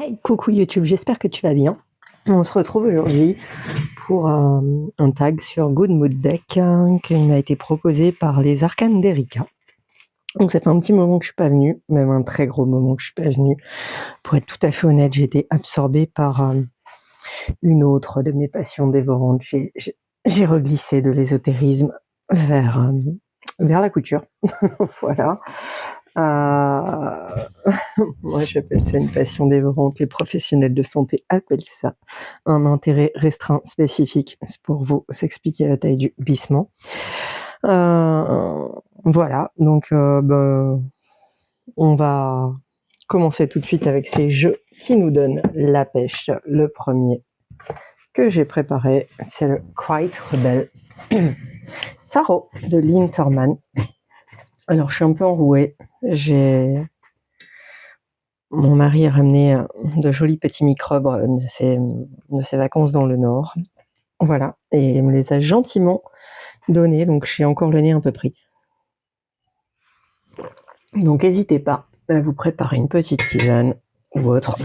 Hey, coucou YouTube, j'espère que tu vas bien. On se retrouve aujourd'hui pour un tag sur Good Mood Deck qui m'a été proposé par les Arcanes d'Erika. Donc ça fait un petit moment que je suis pas venue, même un très gros moment que je suis pas venue. Pour être tout à fait honnête, j'ai été absorbée par une autre de mes passions dévorantes. J'ai reglissé de l'ésotérisme vers la couture. Voilà. Moi, j'appelle ça une passion dévorante. Les professionnels de santé appellent ça un intérêt restreint spécifique. C'est pour vous s'expliquer la taille du glissement. Voilà, donc on va commencer tout de suite avec ces jeux qui nous donnent la pêche. Le premier que j'ai préparé, c'est le Quiet Rebel Tarot de Lynn Thurman. Alors, je suis un peu enrouée. Mon mari a ramené de jolis petits microbes de ses vacances dans le Nord. Voilà, et il me les a gentiment donnés, donc j'ai encore le nez un peu pris. Donc n'hésitez pas à vous préparer une petite tisane ou autre.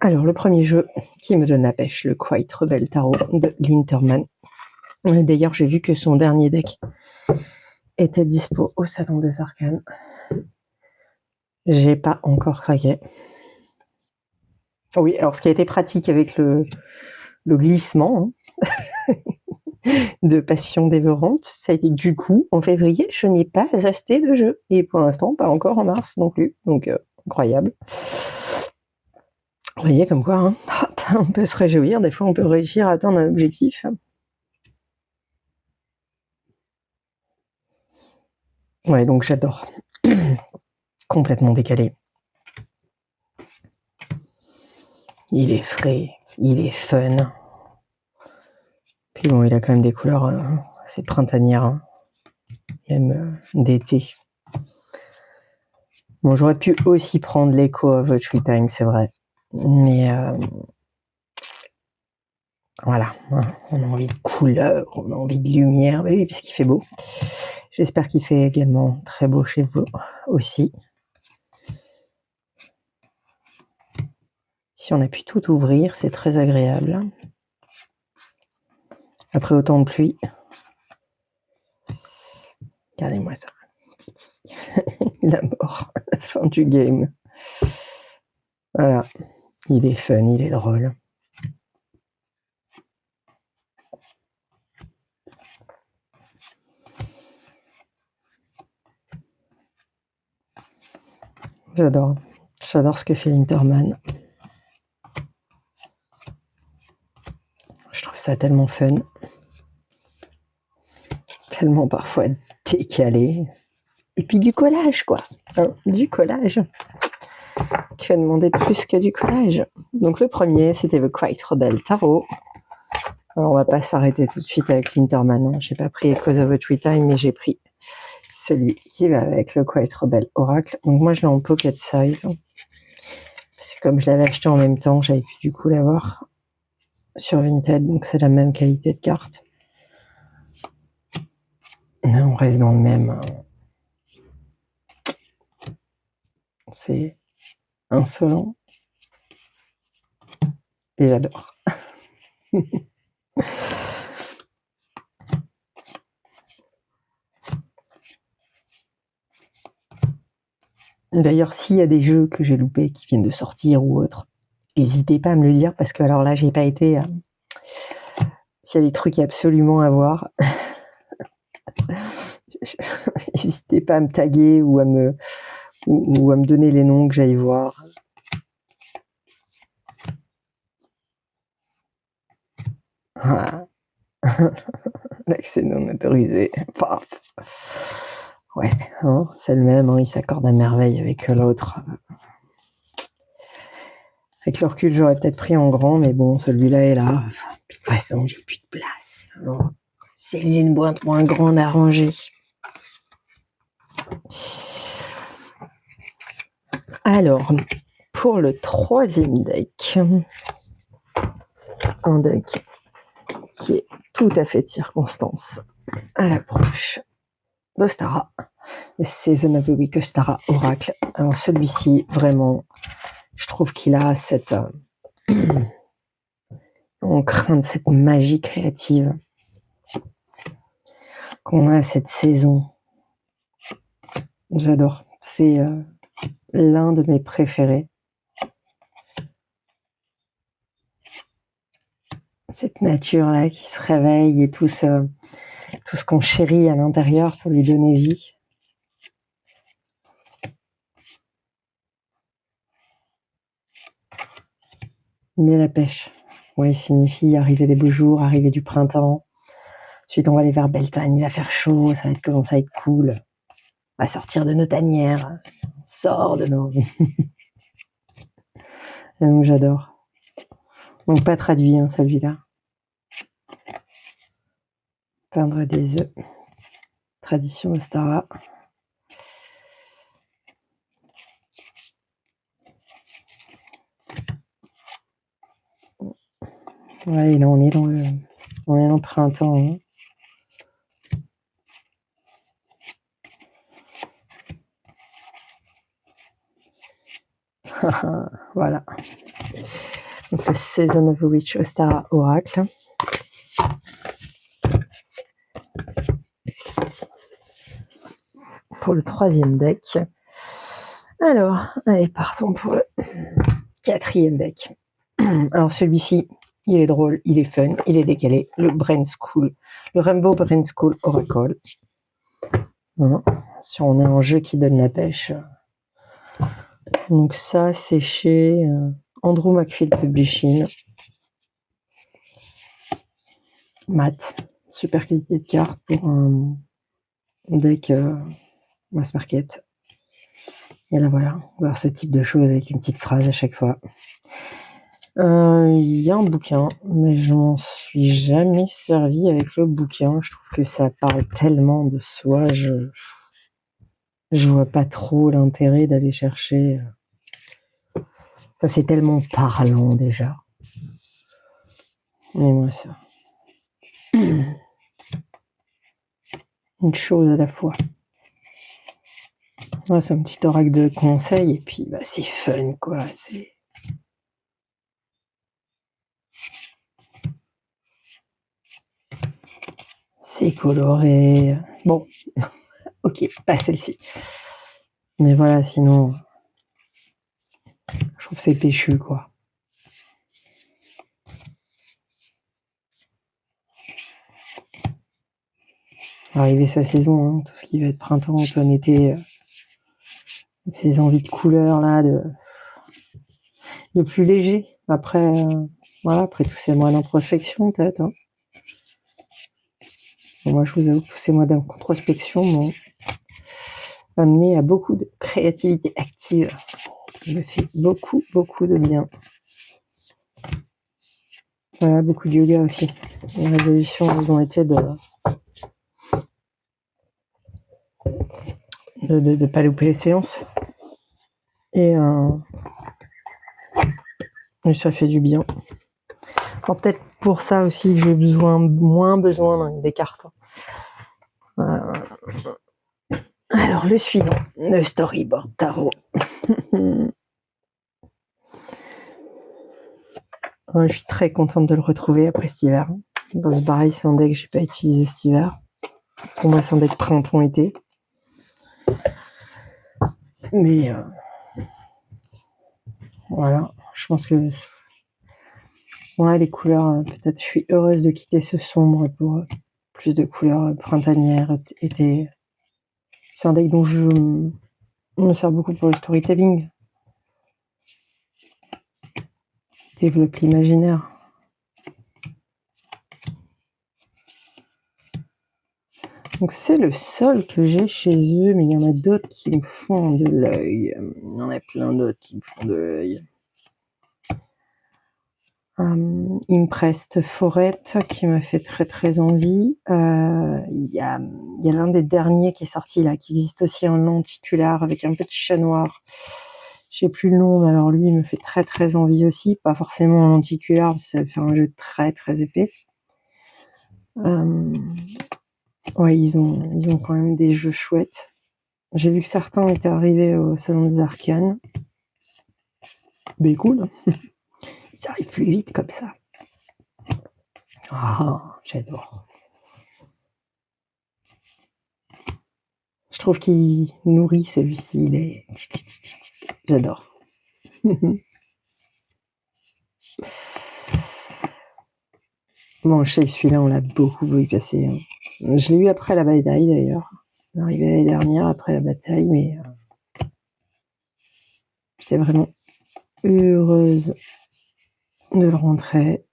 Alors, le premier jeu qui me donne la pêche, le Quiet Rebel Tarot de Lynn Thurman. D'ailleurs, j'ai vu que son dernier deck était dispo au Salon des Arcanes. J'ai pas encore craqué. Oui, alors ce qui a été pratique avec le glissement de passion dévorante, ça a été que du coup, en février, je n'ai pas acheté le jeu. Et pour l'instant, pas encore en mars non plus. Donc, incroyable. Vous voyez comme quoi, hein, on peut se réjouir. Des fois, on peut réussir à atteindre un objectif. Ouais, donc j'adore. Complètement décalé. Il est frais, il est fun. Puis bon, il a quand même des couleurs assez printanières, hein. Même d'été. Bon, j'aurais pu aussi prendre l'Echo of a Tree Time, c'est vrai. Mais voilà, on a envie de couleurs, on a envie de lumière. Oui, puisqu'il fait beau. J'espère qu'il fait également très beau chez vous aussi. Si on a pu tout ouvrir, c'est très agréable. Après autant de pluie. Regardez-moi ça. La mort, la fin du game. Voilà. Il est fun, il est drôle. J'adore. J'adore ce que fait Linterman. Je trouve ça tellement fun. Tellement parfois décalé. Et puis du collage, quoi. Hein, du collage. Qui va demander plus que du collage. Donc le premier, c'était le Quiet Rebel Tarot. Alors on va pas s'arrêter tout de suite avec Linterman. J'ai pas pris Echoes of a Tree Time, mais j'ai pris celui qui va avec le Quiet Rebel Oracle. Donc moi je l'ai en pocket size. Parce que comme je l'avais acheté en même temps, j'avais pu du coup l'avoir sur Vinted. Donc c'est la même qualité de carte. Là, on reste dans le même. C'est insolent. Et j'adore. D'ailleurs, s'il y a des jeux que j'ai loupés qui viennent de sortir ou autre, n'hésitez pas à me le dire parce que alors là, j'ai pas été. S'il y a des trucs absolument à voir, n'hésitez pas à me taguer ou à me donner les noms que j'aille voir. Ah. L'accès non autorisé. Paf. Ouais, hein, c'est le même, hein, il s'accorde à merveille avec l'autre. Avec le recul, j'aurais peut-être pris en grand, mais bon, celui-là est là. De toute façon, j'ai plus de place. Alors, c'est une boîte moins grande à ranger. Alors, pour le troisième deck, un deck qui est tout à fait de circonstance à l'approche d'Ostara, le Season of the Week Ostara Oracle. Alors celui-ci, vraiment, Je trouve qu'il a cette... on craint de cette magie créative qu'on a cette saison. J'adore. C'est l'un de mes préférés. Cette nature-là qui se réveille et tout ce qu'on chérit à l'intérieur pour lui donner vie. Mais la pêche, oui, signifie arriver des beaux jours, arriver du printemps. Ensuite, on va aller vers Beltane, il va faire chaud, ça va commencer à être cool. On va sortir de nos tanières, on sort de nos... Donc, j'adore. Donc, pas traduit, hein, celui-là. Peindre des œufs. Tradition Ostara. Ouais, là, on est dans le printemps. Hein. Voilà. Donc, le Season of the Witch Ostara Oracle. Pour le 3e deck. Alors, allez, partons pour le 4e deck. Alors, celui-ci, il est drôle, il est fun, il est décalé. Le Brain School, le Rainbow Brain School Oracle. Hein, si on a un jeu qui donne la pêche. Donc ça, c'est chez Andrew McField Publishing. Mat, super qualité de carte pour un deck mass market. Et là voilà, on va voir ce type de choses avec une petite phrase à chaque fois. Il y a un bouquin, mais je m'en suis jamais servi avec le bouquin. Je trouve que ça parle tellement de soi, je vois pas trop l'intérêt d'aller chercher. Enfin, c'est tellement parlant déjà. Mais moi ça. Une chose à la fois. Ouais, c'est un petit oracle de conseil et puis bah, c'est fun quoi. C'est coloré. Bon, ok, pas celle-ci. Mais voilà, sinon, je trouve que c'est péchu quoi. Arriver sa saison, hein, tout ce qui va être printemps, automne, été, ces envies de couleurs là, de plus léger. Après, voilà, après tous ces mois d'introspection peut-être. Hein. Moi, je vous avoue que tous ces mois d'introspection m'ont amené à beaucoup de créativité active. Ça me fait beaucoup, beaucoup de bien. Voilà, beaucoup de yoga aussi. Les résolutions, elles ont été de pas louper les séances. Et ça fait du bien. Alors, peut-être pour ça aussi que j'ai moins besoin des cartes. Alors, le suivant, le Storyboard Tarot. Je suis très contente de le retrouver après cet hiver. Boss Barry, c'est un deck que j'ai pas utilisé cet hiver. Pour moi, c'est un deck printemps-été. Mais voilà, je pense que ouais, les couleurs, peut-être je suis heureuse de quitter ce sombre pour plus de couleurs printanières, été. C'est un deck dont je me sert beaucoup pour le storytelling. Développe l'imaginaire. Donc c'est le seul que j'ai chez eux, mais il y en a d'autres qui me font de l'œil. Il y en a plein d'autres qui me font de l'œil. Impressed Forest qui me fait très très envie. Il y a l'un des derniers qui est sorti là, qui existe aussi en lenticular avec un petit chat noir. Je sais plus le nom, mais alors lui il me fait très très envie aussi. Pas forcément en lenticular, ça fait un jeu très très épais. Ouais, ils ont quand même des jeux chouettes. J'ai vu que certains étaient arrivés au Salon des Arcanes. Mais cool. Ça arrive plus vite comme ça. Ah, j'adore. Je trouve qu'il nourrit celui-ci. Il est... J'adore. Bon, je sais que celui-là, on l'a beaucoup vu passer. Je l'ai eu après la bataille, d'ailleurs. Il est arrivé l'année dernière, après la bataille, mais c'est vraiment heureuse de le rentrer.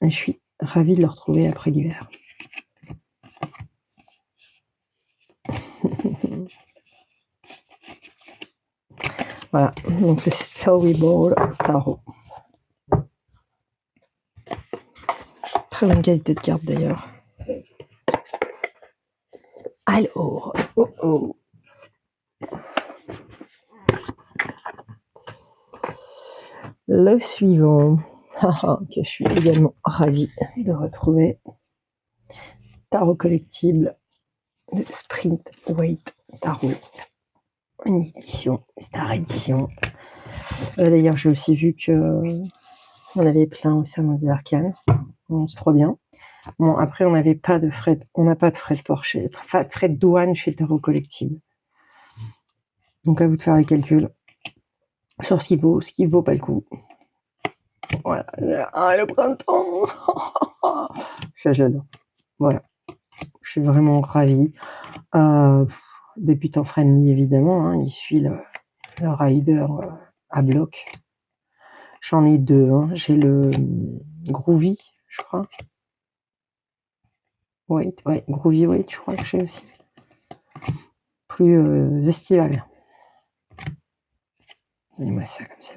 Et je suis ravie de le retrouver après l'hiver. Voilà, donc le Storyboard Tarot. Très bonne qualité de carte d'ailleurs. Alors, le suivant, que je suis également ravie de retrouver. Tarot collectible, le Sprint Weight Tarot, une édition, Star Edition. D'ailleurs, j'ai aussi vu que on avait plein au Salon des Arcanes. C'est trop bien. Bon, après, on n'a pas de frais de port frais de douane chez Tarot Collectible. Donc, à vous de faire les calculs sur ce qui vaut pas le coup. Voilà. Ah, le printemps. Ça, j'adore. Voilà. Je suis vraiment ravie. Débutant friendly, évidemment. Hein. Il suit le rider à bloc. J'en ai deux. Hein. J'ai le Groovy, je crois. Ouais, Groovy Weight, je crois que j'ai aussi. Plus estival. Donnez-moi ça comme ça.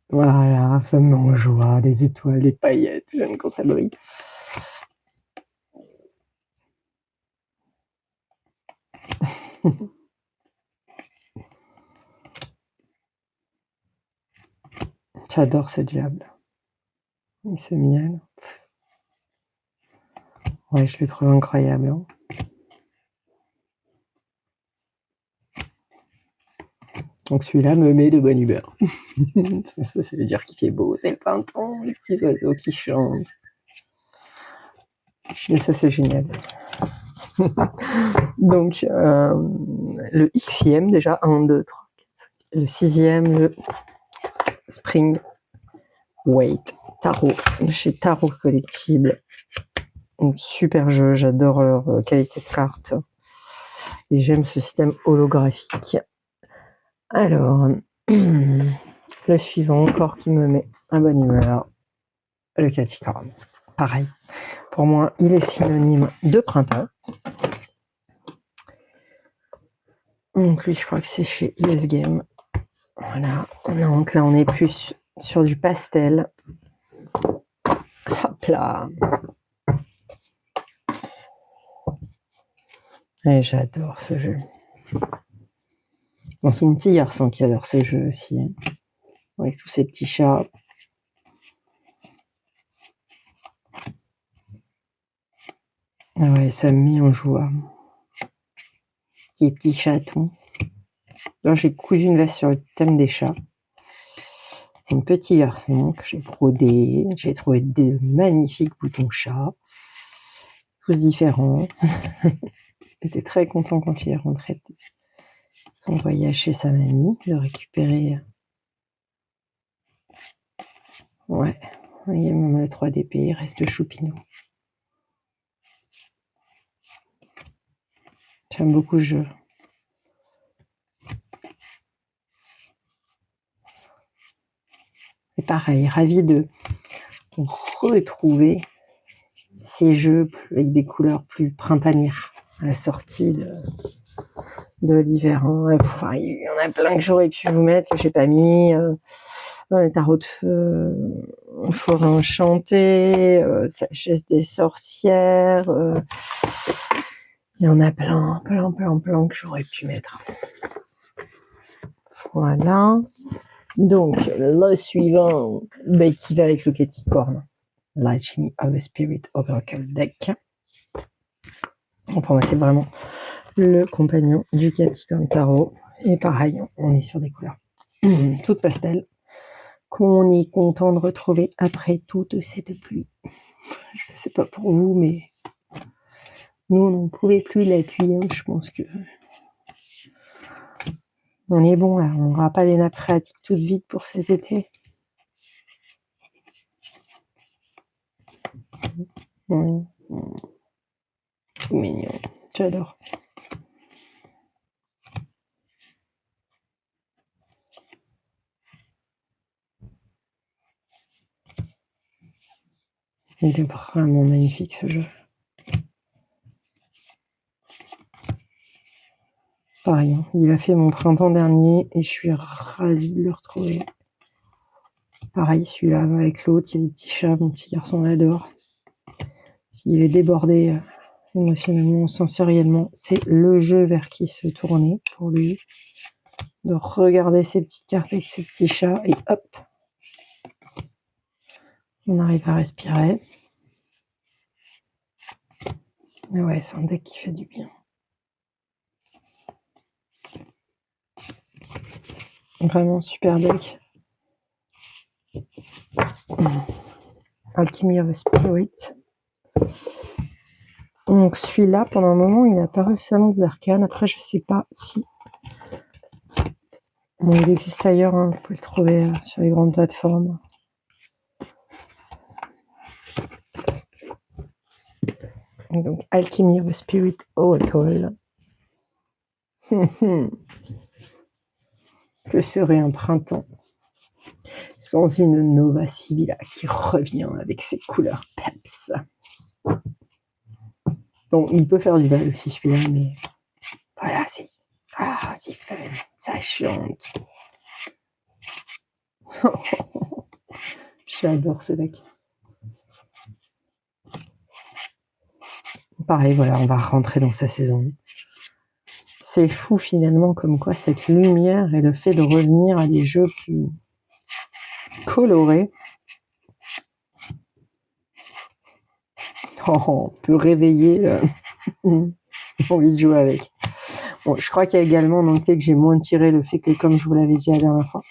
Voilà, ça me met en joie, les étoiles, les paillettes, j'aime quand ça brille. J'adore ce diable. Et ce miel. Ouais, je le trouve incroyable. Hein. Donc celui-là me met de bonne humeur. Ça veut dire qu'il fait beau, c'est le printemps, les petits oiseaux qui chantent. Et ça, c'est génial. Donc, le Xème, déjà, 1, 2, 3, 4, 5. Le 6e, le Spring Weight Tarot, chez Tarot Collectible. Un super jeu, j'adore leur qualité de carte. Et j'aime ce système holographique. Alors, le suivant, encore qui me met à bonne humeur, le Caticorn. Pareil, pour moi, il est synonyme de printemps. Donc lui, je crois que c'est chez US Game. Voilà, donc là, on est plus sur du pastel. Hop là. Et j'adore ce jeu. Bon, c'est mon petit garçon qui adore ce jeu aussi. Hein. Avec tous ces petits chats. Ah ouais, ça me met en joie. Les petits chatons. Alors, j'ai cousu une veste sur le thème des chats. Un petit garçon que j'ai brodé. J'ai trouvé des magnifiques boutons chats. Tous différents. J'étais très content quand il est rentré de son voyage chez sa mamie, de récupérer. Ouais, il y a même le 3DP, il reste Choupinou. J'aime beaucoup ce jeu. Et pareil, ravi de retrouver ces jeux avec des couleurs plus printanières à la sortie de l'hiver. Hein. Enfin, il y en a plein que j'aurais pu vous mettre, que j'ai pas mis. Les tarots de feu, Forêt enchantée, Sagesse des sorcières. Il y en a plein que j'aurais pu mettre. Voilà. Donc, le suivant, qui va avec le Caticorn. L'Alchemy of the Spirit Oracle Deck. Donc pour moi, c'est vraiment le compagnon du Catticum Tarot. Et pareil, on est sur des couleurs toutes pastel qu'on est content de retrouver après toute cette pluie. Je sais pas pour vous, mais nous, on n'en pouvait plus de la pluie. Hein. Je pense que on est bon là. On n'aura pas les nappes phréatiques toutes vides pour cet été. Ouais. Mignon. J'adore. Il est vraiment magnifique ce jeu. Pareil, hein. Il a fait mon printemps dernier et je suis ravie de le retrouver. Pareil, celui-là avec l'autre, il y a des petits chats, mon petit garçon l'adore. S'il est débordé émotionnellement, sensoriellement, c'est le jeu vers qui se tourner pour lui. De regarder ses petites cartes avec ce petit chat et hop, on arrive à respirer. Et ouais, c'est un deck qui fait du bien. Vraiment super deck. Alchemy of the Spirit. Donc celui-là, pendant un moment, il est apparu au Salon des Arcanes. Après, je sais pas si... Bon, il existe ailleurs, hein. Vous pouvez le trouver sur les grandes plateformes. Donc, Alchemy of the Spirit Oracle. Que serait un printemps sans une Nova Sibilla qui revient avec ses couleurs peps. Donc, il peut faire du mal aussi celui-là, mais voilà, c'est fun, ça chante. J'adore ce deck. Pareil, voilà, on va rentrer dans sa saison. C'est fou finalement comme quoi cette lumière et le fait de revenir à des jeux plus colorés peut réveiller envie de jouer avec. Bon, je crois qu'il y a également dans le fait que j'ai moins tiré le fait que, comme je vous l'avais dit la dernière fois,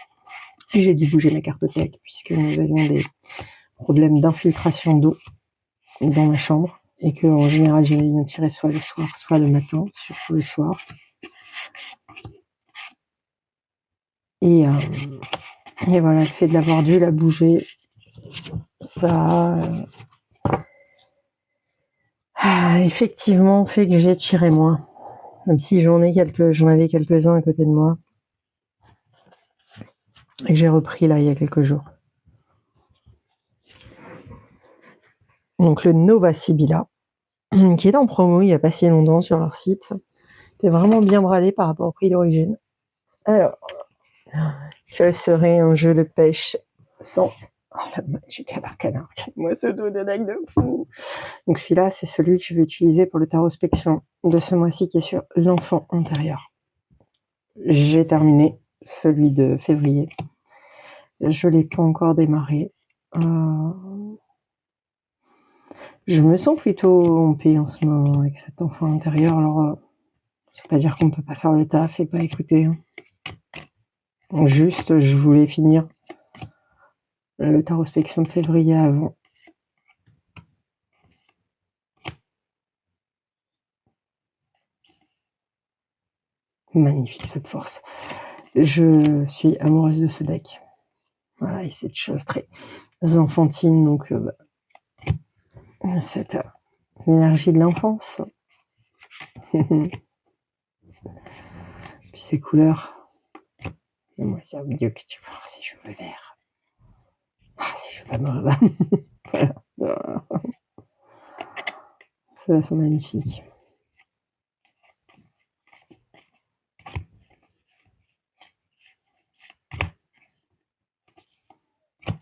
j'ai dû bouger ma cartothèque puisque nous avions des problèmes d'infiltration d'eau dans ma chambre et que en général j'aimais bien tirer soit le soir, soit le matin, surtout le soir. Et voilà, le fait de l'avoir dû la bouger, ça a effectivement fait que j'ai tiré moins. Même si j'en avais quelques-uns à côté de moi. Et que j'ai repris là il y a quelques jours. Donc le Nova Sibilla, qui est en promo il n'y a pas si longtemps sur leur site. C'est vraiment bien bradé par rapport au prix d'origine. Alors, quel serait un jeu de pêche sans... Oh la Magic Arcana, regarde-moi ce dos de deck de fou. Donc celui-là, c'est celui que je vais utiliser pour le tarospection de ce mois-ci qui est sur l'enfant intérieur. J'ai terminé celui de février. Je ne l'ai pas encore démarré. Je me sens plutôt en paix en ce moment avec cet enfant intérieur. Alors, ça veut pas dire qu'on ne peut pas faire le taf et pas écouter. Hein. Juste, je voulais finir le tarospection de février avant. Magnifique cette force. Je suis amoureuse de ce deck. Voilà, et cette chose très enfantine, donc cette énergie de l'enfance. Puis ces couleurs. Et moi, c'est mieux que tu vois ces cheveux verts. Ces cheveux mauves. Voilà. Ceux-là sont magnifiques.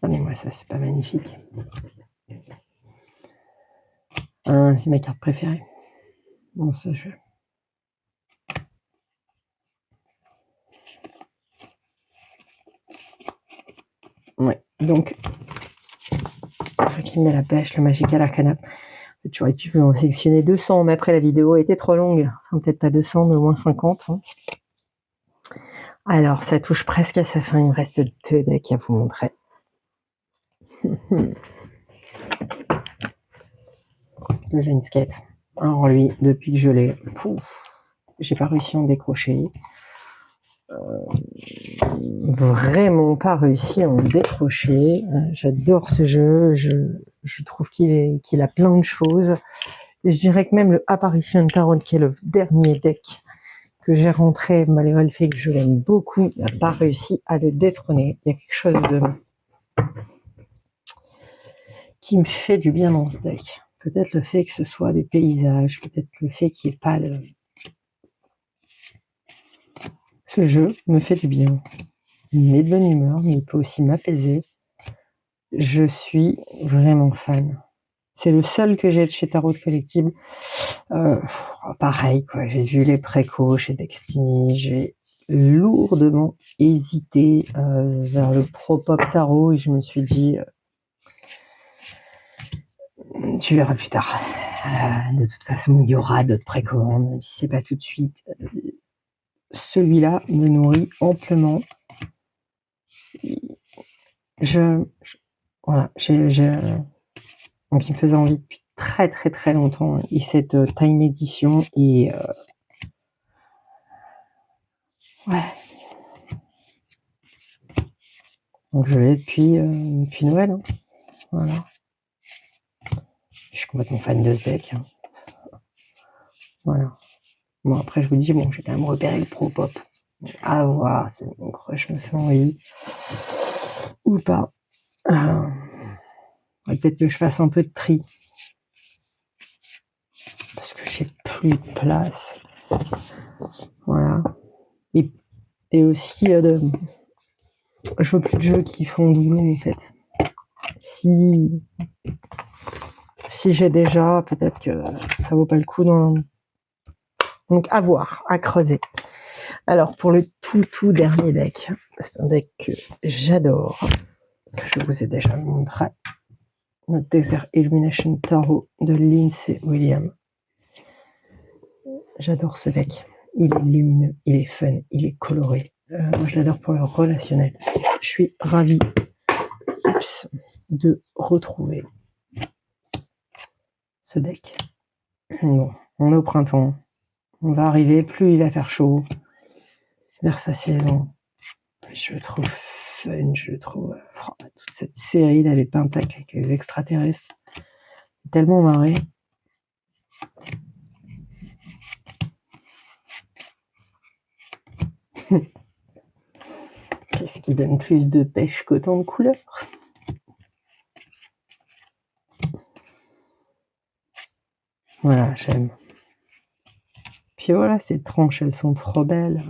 Ah mais moi ça c'est pas magnifique. C'est ma carte préférée. Bon ce jeu. Ouais, donc je qui me met la pêche, le Magical Arcana. J'aurais pu vous en sélectionner 200, mais après la vidéo était trop longue. Enfin, peut-être pas 200, mais au moins 50. Hein. Alors, ça touche presque à sa fin. Il me reste 2 decks à vous montrer. Le Genskate. Alors lui, depuis que je l'ai, j'ai pas réussi à en décrocher. Vraiment pas réussi à en décrocher. J'adore ce jeu. Je trouve qu'il a plein de choses. Et je dirais que même le Apparition Tarot, qui est le dernier deck que j'ai rentré, malgré le fait que je l'aime beaucoup, n'a pas réussi à le détrôner. Il y a quelque chose qui me fait du bien dans ce deck. Peut-être le fait que ce soit des paysages, peut-être le fait qu'il n'y ait pas de... Ce jeu me fait du bien. Il met de bonne humeur, mais il peut aussi m'apaiser. Je suis vraiment fan. C'est le seul que j'ai de chez Tarot Collectible. Pareil, quoi. J'ai vu les précos chez Destiny. J'ai lourdement hésité vers le Pro Pop Tarot et je me suis dit, tu verras plus tard. De toute façon, il y aura d'autres précommandes, même si c'est pas tout de suite. Celui-là me nourrit amplement. Voilà, donc il me faisait envie depuis très très très longtemps. Et cette Time Edition et ouais. Donc je l'ai depuis Noël. Hein. Voilà. Je suis complètement fan de ce deck. Hein. Voilà. Bon après je vous dis, j'ai quand même repéré le Pro Pop. À voir si mon crush me fait envie. Ou pas. Peut-être que je fasse un peu de tri. Parce que j'ai plus de place. Voilà. Et aussi, je veux plus de jeux qui font doublon, en fait. Si j'ai déjà, peut-être que ça vaut pas le coup. Donc, à voir, à creuser. Alors, pour le tout dernier deck, c'est un deck que j'adore, que je vous ai déjà montré. Le Desert Illumination Tarot de Lindsay Williams. J'adore ce deck. Il est lumineux, il est fun, il est coloré. Moi, je l'adore pour le relationnel. Je suis ravie de retrouver ce deck. Bon, on est au printemps. On va arriver, plus il va faire chaud vers sa saison. Je le trouve fun, je trouve toute cette série là, des pentacles avec les extraterrestres. Tellement marré. Qu'est-ce qui donne plus de pêche qu'autant de couleurs? Voilà, j'aime. Puis voilà, ces tranches, elles sont trop belles.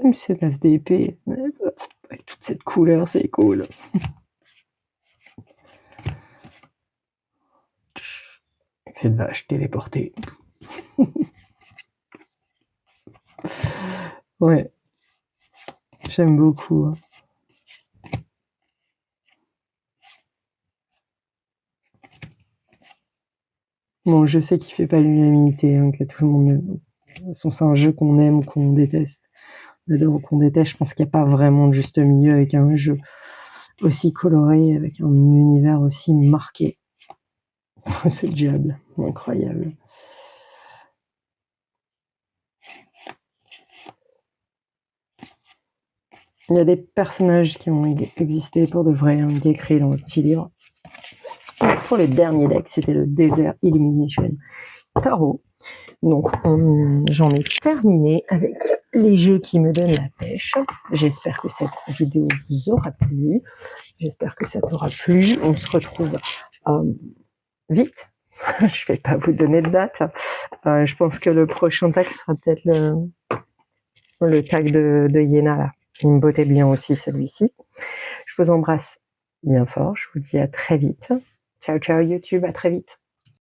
Même ce 9 d'épée, avec toute cette couleur, c'est cool. Cette vache téléportée. Ouais, j'aime beaucoup. Bon, je sais qu'il fait pas l'unanimité, hein, que tout le monde... De toute façon, c'est un jeu qu'on aime ou qu'on déteste. On adore ou qu'on déteste, je pense qu'il n'y a pas vraiment de juste milieu avec un jeu aussi coloré, avec un univers aussi marqué. Ce diable, incroyable. Il y a des personnages qui ont existé pour de vrai, hein, qui est écrit dans le petit livre. Pour le dernier deck, c'était le Desert Illumination Tarot. Donc, j'en ai terminé avec les jeux qui me donnent la pêche. J'espère que cette vidéo vous aura plu. J'espère que ça t'aura plu. On se retrouve vite. Je vais pas vous donner de date. Je pense que le prochain tag sera peut-être le tag de Yéna, là. Il me bottait bien aussi, celui-ci. Je vous embrasse bien fort. Je vous dis à très vite. Ciao, ciao YouTube, à très vite.